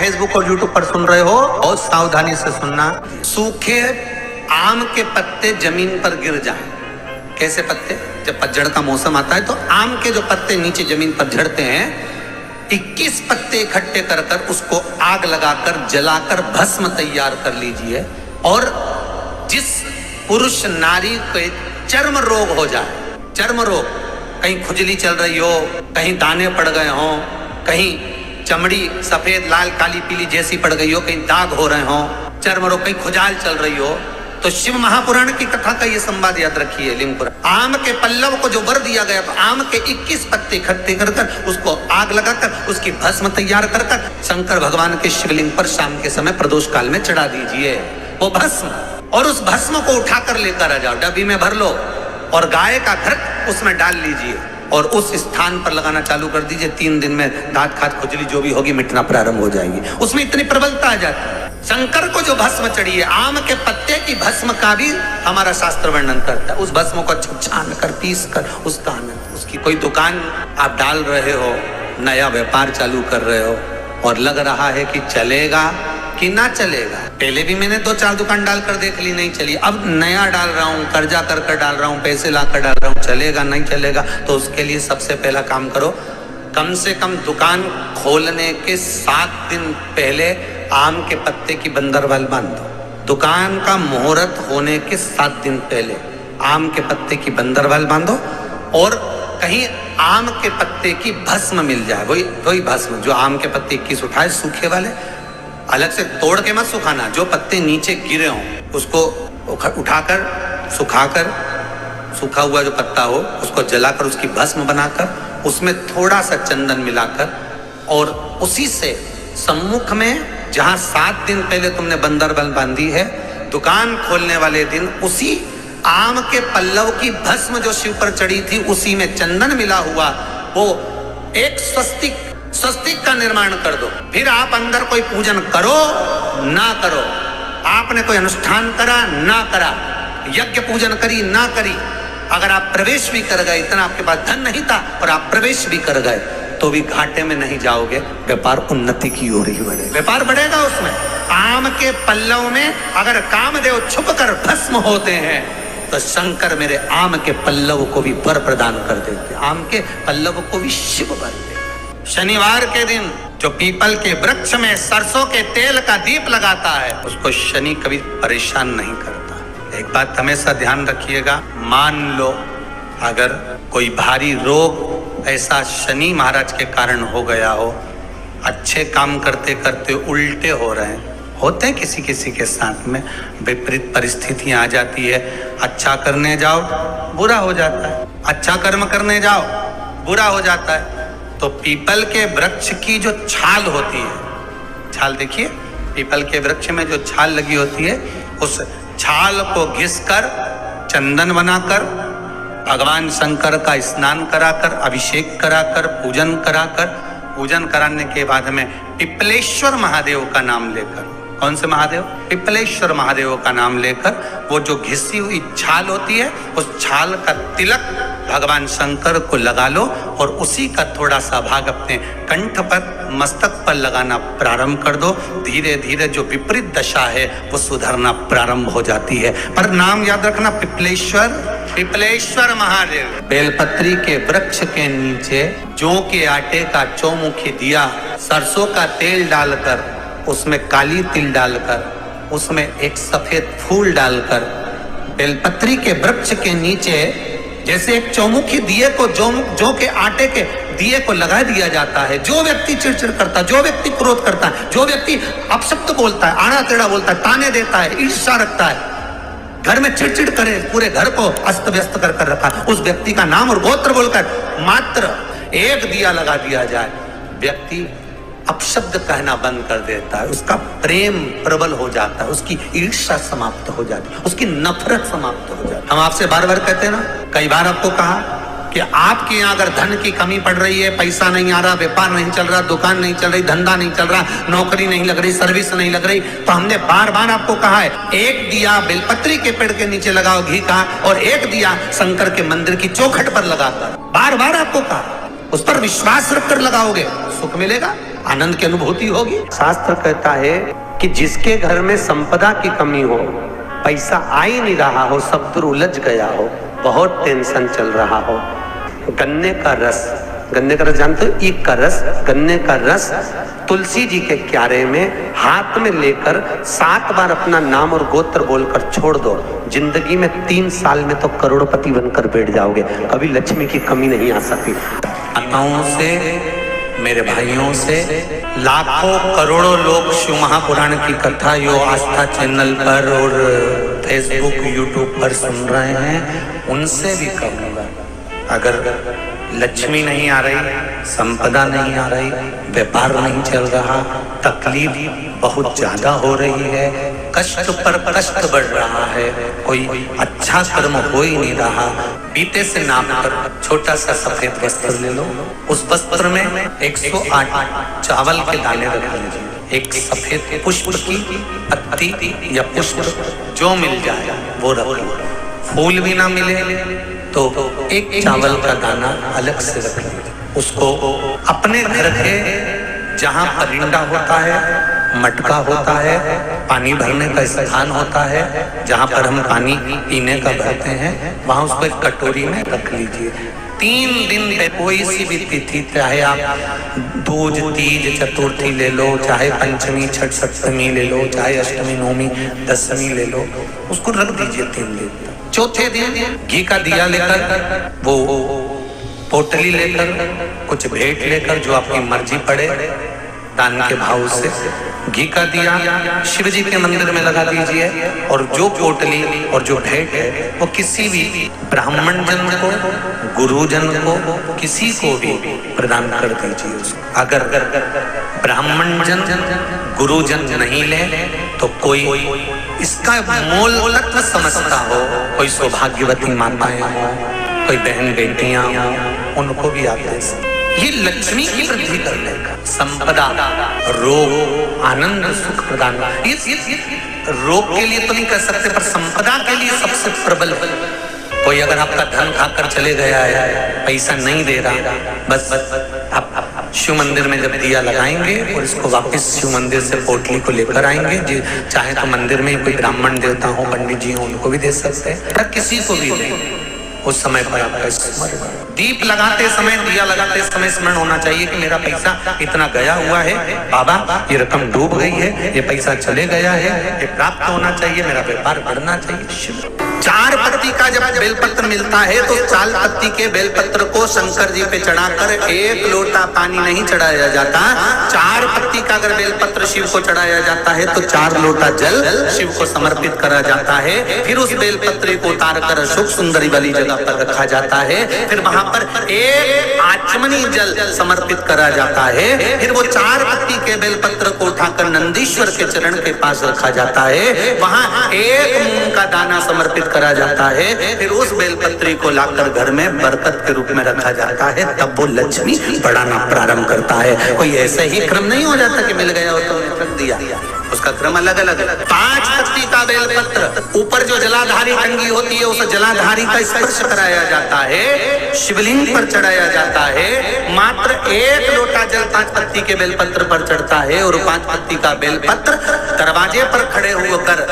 Facebook और YouTube पर सुन रहे हो, बहुत सावधानी से सुनना। सूखे आम के पत्ते जमीन पर गिर जाएं। कैसे पत्ते? जब पतझड़ का मौसम आता है तो आम के जो पत्ते नीचे जमीन पर झड़ते हैं, 21 पत्ते इकट्ठे कर कर उसको आग लगाकर जलाकर भस्म तैयार कर लीजिए। और जिस पुरुष नारी को चर्म रोग हो जाए, चर्म रोग, कहीं खुजली चल रही हो, कहीं दाने पड़ गए हो, कहीं चमड़ी सफेद लाल काली पीली जैसी पड़ गई हो, कहीं दाग हो रहे हो, चर्म रोग, कहीं खुजाल चल रही हो, तो शिव महापुराण की कथा का ये संवाद याद रखिए। लिंग पुराण, आम के पल्लव को जो वर दिया गया, तो आम के 21 पत्ते इकट्ठे कर कर उसको आग लगाकर उसकी भस्म तैयार कर कर शंकर भगवान के शिवलिंग पर शाम के समय प्रदोष काल में चढ़ा दीजिए वो भस्म। और उस भस्म को उठाकर लेकर आ जाओ, डब्बी में भर लो और गाय का घृत उसमें डाल लीजिए और उस स्थान पर लगाना चालू कर दीजिए। 3 दिन में दांत खात खुजली जो भी होगी मिटना प्रारंभ हो जाएगी। उसमें इतनी प्रबलता आ जाती है। शंकर को जो भस्म चढ़ी है, आम के पत्ते की भस्म का भी हमारा शास्त्र वर्णन करता है। उस भस्म को छान कर पीस कर उसका आनंद, उसकी कोई दुकान आप डाल रहे हो, नया व्यापार चालू कर रहे हो और लग रहा है कि चलेगा कि ना चलेगा। पहले भी मैंने 2-4 दुकान डालकर देख ली, नहीं चली। अब नया डाल रहा हूँ, कर्जा कर कर डाल रहा हूँ, पैसे लाकर डाल रहा हूँ, चलेगा नहीं चलेगा। तो उसके लिए सबसे पहला काम करो, कम से कम दुकान खोलने के 7 दिन पहले आम के पत्ते की बंदरवाल बांध दो। दुकान का मुहूर्त होने के 7 दिन पहले आम के पत्ते की बंदरवाल बांधो और कहीं आम के पत्ते की भस्म मिल जाए, वही भस्म जो आम के पत्ते 21 उठाए सूखे वाले, अलग से तोड़ के मत सुखाना, जो पत्ते नीचे गिरे हों उसको उठाकर सुखाकर, सूखा हुआ जो पत्ता हो उसको जलाकर उसकी भस्म बनाकर उसमें थोड़ा सा चंदन मिलाकर और उसी से सम्मुख में जहां 7 दिन पहले तुमने बंदरबल बांधी है, दुकान खोलने वाले दिन उसी आम के पल्लव की भस्म जो शिव पर चढ़ी थी उसी में चंदन मिला हुआ वो एक स्वस्तिक का निर्माण कर दो। फिर आप अंदर कोई पूजन करो ना करो, आपने कोई अनुष्ठान करा ना करा, यज्ञ पूजन करी ना करी, अगर आप प्रवेश भी कर गए, इतना आपके पास धन नहीं था और आप प्रवेश भी कर गए तो भी घाटे में नहीं जाओगे, व्यापार उन्नति की ओर ही बढ़ेगा, व्यापार बढ़ेगा। उसमें आम के पल्लव में अगर कामदेव छुप कर भस्म होते हैं तो शंकर मेरे आम के पल्लव को भी वर प्रदान कर देते, आम के पल्लव को भी शिव वर देते। शनिवार के दिन जो पीपल के वृक्ष में सरसों के तेल का दीप लगाता है उसको शनि कभी परेशान नहीं करता। एक बात हमेशा ध्यान रखिएगा, मान लो अगर कोई भारी रोग ऐसा शनि महाराज के कारण हो गया हो, अच्छे काम करते करते उल्टे हो रहे हैं, होते हैं किसी किसी के साथ में, विपरीत परिस्थितियां आ जाती है, अच्छा करने जाओ बुरा हो जाता है, अच्छा कर्म करने जाओ बुरा हो जाता है। तो पीपल के वृक्ष की जो छाल होती है, छाल देखिए, पीपल के वृक्ष में जो छाल लगी होती है, उस छाल को घिसकर चंदन बनाकर भगवान शंकर का स्नान कराकर, अभिषेक कराकर, पूजन कराने के बाद में पिपलेश्वर महादेव का नाम लेकर, कौन से महादेव? पिपलेश्वर महादेव का नाम लेकर वो जो घिसी हुई छाल होती है उस छाल का तिलक भगवान शंकर को लगा लो और उसी का थोड़ा सा भाग अपने कंठ पर, मस्तक पर लगाना प्रारंभ कर दो। धीरे धीरे जो विपरीत दशा है वो सुधरना प्रारंभ हो जाती है। पर नाम याद रखना, पिपलेश्वर महादेव। बेलपत्री के वृक्ष के नीचे जौ के आटे का चौमुखी दिया, सरसों का तेल डालकर, उसमें काली तिल डालकर, उसमें एक सफेद फूल डालकर, बेलपत्री के वृक्ष के नीचे जैसे एक चौमुखी दिए को जौ के आटे के दिए को लगा दिया जाता है। जो व्यक्ति चिड़चिड़ करता है, जो व्यक्ति क्रोध करता है, जो व्यक्ति अपशब्द बोलता है, आड़ा टेढ़ा बोलता है, ताने देता है, ईर्ष्या रखता है, घर में चिड़चिड़ करे, पूरे घर को अस्त व्यस्त कर रखा, उस व्यक्ति का नाम और गोत्र बोलकर मात्र एक दिया लगा दिया जाए, व्यक्ति अपशब्द कहना बंद कर देता है, उसका प्रेम प्रबल हो जाता है, उसकी ईर्ष्या समाप्त हो जाती है, उसकी नफरत समाप्त हो जाती है। हम आपसे बार बार कहते हैं ना, कई बार आपको कहा कि आपके यहाँ अगर धन की कमी पड़ रही है, पैसा नहीं आ रहा, व्यापार नहीं चल रहा, दुकान नहीं चल रही, धंधा नहीं चल रहा, नौकरी नहीं लग रही, सर्विस नहीं लग रही, तो हमने बार बार आपको कहा है, एक दिया बेलपत्री के पेड़ के नीचे लगाओ घी का और एक दिया शंकर के मंदिर की चौखट पर लगाकर, बार बार आपको कहा, उस पर विश्वास रखकर लगाओगे सुख मिलेगा। आनंद की अनुभूति होगी। शास्त्र कहता है कि जिसके घर में संपदा की कमी हो, पैसा आ ही नहीं रहा हो, सब दूर उलझ गया हो, बहुत टेंशन चल रहा हो, गन्ने का रस जानते हो, ईख का रस, गन्ने का रस तुलसी जी के क्यारे में हाथ में लेकर 7 बार अपना नाम और गोत्र बोलकर छोड़ दो, जिंदगी में 3 साल में तो करोड़पति बनकर बैठ जाओगे, कभी लक्ष्मी की कमी नहीं आ सकती। माताओं से, मेरे भाइयों से, लाखों करोड़ों लोग शिव महापुराण की कथा यो आस्था चैनल पर और फेसबुक यूट्यूब पर सुन रहे हैं, उनसे भी कहूँगा, अगर लक्ष्मी नहीं आ रही, संपदा नहीं आ रही, व्यापार नहीं चल रहा, तकलीफ बहुत ज्यादा हो रही है, कष्ट पर कष्ट बढ़ रहा है, कोई अच्छा कर्म हो ही नहीं रहा, बीते से नाप कर छोटा सा सफेद वस्त्र ले लो, उस वस्त्र में 108 चावल के दाने रख लीजिए, एक सफेद पुष्प की पत्ती या पुष्प जो मिल जाए वो रख लो, फूल भी ना मिले तो एक चावल का दाना अलग से रख लीजिए, उसको अपने घर के जहाँ परिंदा होता है, मटका होता है, पानी भरने का स्थान होता है, जहाँ पर हम पानी पीने का भरते हैं, वहाँ उसको एक कटोरी में रख लीजिए। 3 दिन पे कोई सी भी तिथि, चाहे आप दूज, तीज, चतुर्थी ले लो, चाहे पंचमी, छठ, सप्तमी ले लो, चाहे अष्टमी, नवमी, दशमी ले लो, उसको रख दीजिए 3 दिन। चौथे दिन घी का दिया लेकर, वो पोटली लेकर, कुछ भेंट लेकर, जो आपकी मर्जी पड़े, दान के भाव से घी का दिया शिव जी के मंदिर में लगा दीजिए, और जो पोटली और जो भेंट है वो किसी भी ब्राह्मण जन को, गुरुजन को, किसी को भी प्रदान कर दीजिए। अगर ब्राह्मण जन, गुरुजन नहीं ले तो कोई इसका मोल तत्व समझता हो, कोई सौभाग्यवती माताएं हो, कोई बहन बेटियां हो, उनको भी आप दे सकते। ये लक्ष्मी की वृद्धि करने का, संपदा, रोग, आनंद, सुख प्रदान, रोग के लिए तो नहीं कर सकते, पर संपदा के लिए सबसे प्रबल। कोई अगर आपका धन खाकर चले गया है, पैसा नहीं दे रहा, बस आप शिव मंदिर में जब दिया लगाएंगे और इसको वापस शिव मंदिर से पोटली को लेकर आएंगे, चाहे तो मंदिर में कोई ब्राह्मण देवता हो, पंडित जी हो, उनको भी दे सकते हैं, या किसी को भी दें, उस समय पर आपका स्मरण, दीप लगाते समय, दिया लगाते समय स्मरण होना चाहिए कि मेरा पैसा इतना गया हुआ है, बाबा ये रकम डूब गई है, ये पैसा चले गया है, ये प्राप्त होना चाहिए, मेरा व्यापार बढ़ना चाहिए। 4 पत्ती का जब बेलपत्र मिलता है तो 4 पत्ती के बेलपत्र को शंकर जी पे चढ़ाकर 1 लोटा पानी नहीं चढ़ाया जाता, 4 पत्ती का अगर बेलपत्र शिव को चढ़ाया जाता है तो 4 लोटा जल शिव को समर्पित करा जाता है। फिर उस बेलपत्र को उतार कर अशोक सुंदरी वाली जगह पर रखा जाता है, फिर वहां पर 1 आचमनी जल समर्पित करा जाता है, फिर वो 4 पत्ती के बेलपत्र को उठाकर नंदीश्वर के चरण के पास रखा जाता है, वहां 1 मूंग का दाना समर्पित करा जाता है, फिर उस बेलपत्री को लाकर घर में बरकत के रूप में रखा जाता है, तब वो लक्ष्मी बढ़ाना प्रारंभ करता है। कोई ऐसे ही क्रम नहीं हो जाता कि मिल गया हो तो रख दिया, उसका क्रम अलग अलग है। 5 पत्ती का बेलपत्र, ऊपर जो जलाधारी टंगी होती है उस जलाधारी का स्पर्श कराया जाता है, शिवलिंग पर चढ़ाया जाता है, मात्र 1 लोटा जल 5 पत्ती के बेलपत्र पर चढ़ता है, और 5 पत्ती का बेलपत्र दरवाजे पर खड़े होकर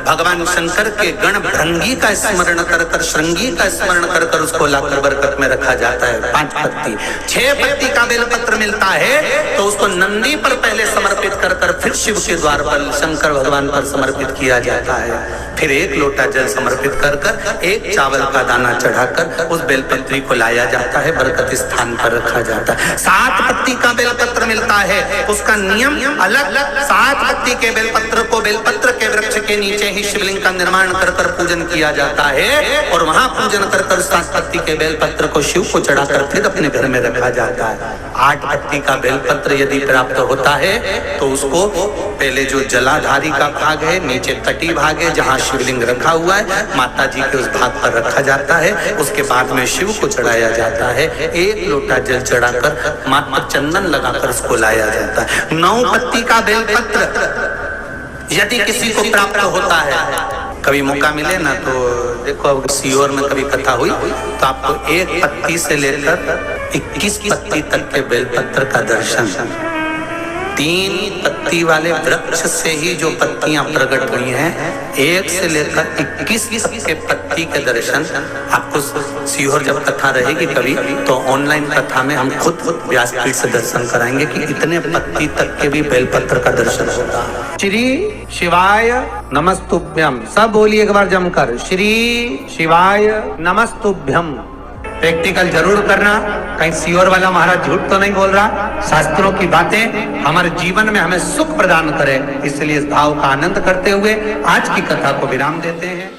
भगवान शंकर के गण भृंगी का स्मरण कर श्रृंगी का स्मरण कर उसको लाकर बरकत में रखा जाता है। 5 पत्ती, 6 पत्ती का बेलपत्र मिलता है तो उसको नंदी पर पहले समर्पित कर फिर शिव के द्वार पर शंकर भगवान पर समर्पित किया जाता है, फिर 1 लोटा जल समर्पित कर 1 चावल का दाना चढ़ाकर उस बेलपत्री को लाया जाता है, बरकत स्थान पर रखा जाता है। 7 पत्ती का बेलपत्र मिलता है, उसका नियम अलग, 7 पत्ती के बेलपत्र को बेलपत्र के वृक्ष के नीचे ही शिवलिंग का निर्माण कर पूजन किया जाता है, और वहां पूजन कर 7 पत्ती के बेलपत्र को शिव को चढ़ाकर फिर अपने घर में रखा जाता है। 8 पत्ती का बेलपत्र यदि प्राप्त होता है तो उसको पहले जो जलाधारी का भाग है, नीचे तटी भाग है जहाँ शिवलिंग रखा हुआ है, माता जी के उस भाग पर रखा जाता है, उसके बाद में शिव को चढ़ाया जाता है, 1 लोटा जल चढ़ाकर मात्र चंदन लगाकर उसको लाया जाता है। 9 पत्ती का बेलपत्र यदि किसी को प्राप्त होता है, कभी मौका मिले ना तो देखो, अब सीहोर में कभी कथा हुई तो आपको 1 पत्ती से लेकर 21 पत्ती तक के बेलपत्र का दर्शन 3 पत्ती वाले वृक्ष से ही जो पत्तियां प्रकट हुई हैं, 1 से लेकर 21 तक के पत्ती के दर्शन आपको सीहोर जब कथा रहेगी कभी तो ऑनलाइन कथा में हम खुद व्यासपीठ से दर्शन कराएंगे कि इतने पत्ती तक के भी बेलपत्र का दर्शन होता है। श्री शिवाय नमस्तुभ्यम, सब बोलिए एक बार जमकर, श्री शिवाय नमस्तुभ्यम। प्रैक्टिकल जरूर करना, कहीं सीहोर वाला महाराज झूठ तो नहीं बोल रहा। शास्त्रों की बातें हमारे जीवन में हमें सुख प्रदान करे, इसलिए इस भाव का आनंद करते हुए आज की कथा को विराम देते हैं।